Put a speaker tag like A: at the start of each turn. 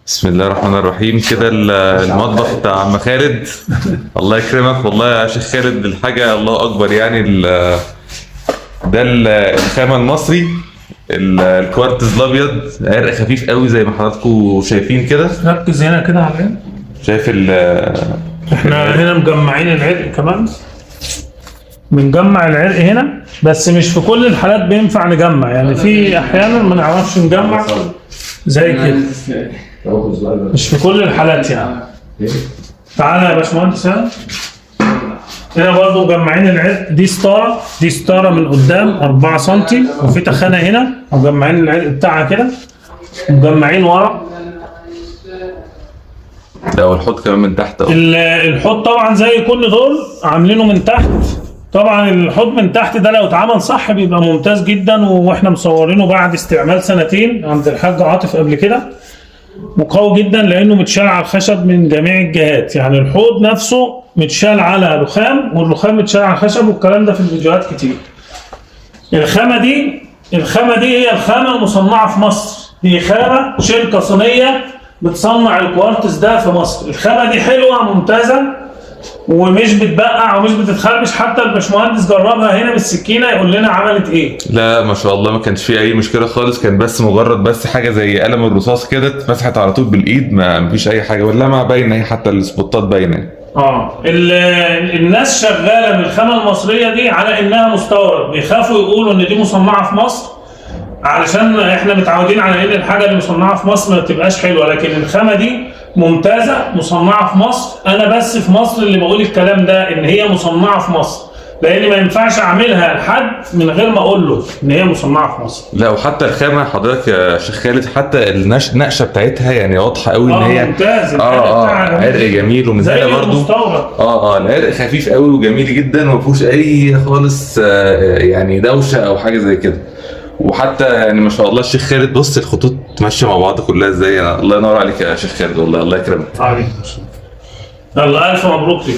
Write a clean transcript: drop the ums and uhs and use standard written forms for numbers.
A: بسم الله الرحمن الرحيم. كده المطبخ بتاع عم خالد. الله يكرمك والله يا شيخ خالد، الحاجة الله أكبر يعني. ده الخامة المصري، الكوارتز الأبيض، عرق خفيف قوي زي ما حضراتكم شايفين كده.
B: ركز هنا كده على
A: شايف
B: احنا هنا مجمعين العرق كمان، بنجمع العرق هنا بس مش في كل الحالات بينفع نجمع، يعني في احيانا ما نعرفش نجمع زي كده، مش في كل الحالات يعني. تعالى يا باشمهندس هنا برضه مجمعين العرق. دي ستاره من قدام 4 سم، وفي تخانه هنا مجمعين العرق بتاعها كده، مجمعين ورا.
A: ده والحوض كمان من تحت اهو.
B: الحوض طبعا زي كل دول عاملينه من تحت. طبعا الحوض من تحت ده لو اتعمل صح بيبقى ممتاز جدا، واحنا مصورينه بعد استعمال 2 عند الحاج عاطف قبل كده، وقوي جدا لانه متشال على الخشب من جميع الجهات. يعني الحوض نفسه متشال على رخام، والرخام متشال على الخشب، والكلام ده في الفيديوهات كتير. الخامه دي هي الخامه المصنعه في مصر. دي خامه شركه صينيه بتصنع الكوارتز ده في مصر. الخامه دي حلوه ممتازه ومش بتبقع ومش بتتخربش. حتى الباشمهندس جربها هنا بالسكينه يقول لنا عملت ايه.
A: لا ما شاء الله ما كانش فيه اي مشكله خالص، كان بس مجرد حاجه زي قلم الرصاص كده اتمسحت على طول بالايد، ما فيش اي حاجه، ولا ما باينه حتى السبوتات باينه.
B: الناس شغاله بالخامه المصريه دي على انها مستورد، بيخافوا يقولوا ان دي مصنعه في مصر علشان احنا متعودين على ان الحاجه اللي مصنعه في مصر ما بتبقاش حلوه، لكن الخامه دي ممتازه مصنعه في مصر. انا بس في مصر اللي بقول الكلام ده ان هي مصنعه في مصر، لان ما ينفعش اعملها لحد من غير ما اقول له ان هي مصنعه في مصر.
A: لا وحتى الخامه حضرتك يا شيخ خالد، حتى النقشه بتاعتها يعني واضحه قوي ان هي
B: ممتاز.
A: عرق جميل، ومن هنا برضو العرق خفيف قوي وجميل جدا، وما فيهوش اي خالص يعني دوشه او حاجه زي كده. وحتى يعني ما شاء الله الشيخ خالد، بص الخطوط ماشيه مع بعض كلها ازاي. الله ينور عليك يا شيخ خالد والله، الله يكرمك.
B: يلا الف مبروك لك.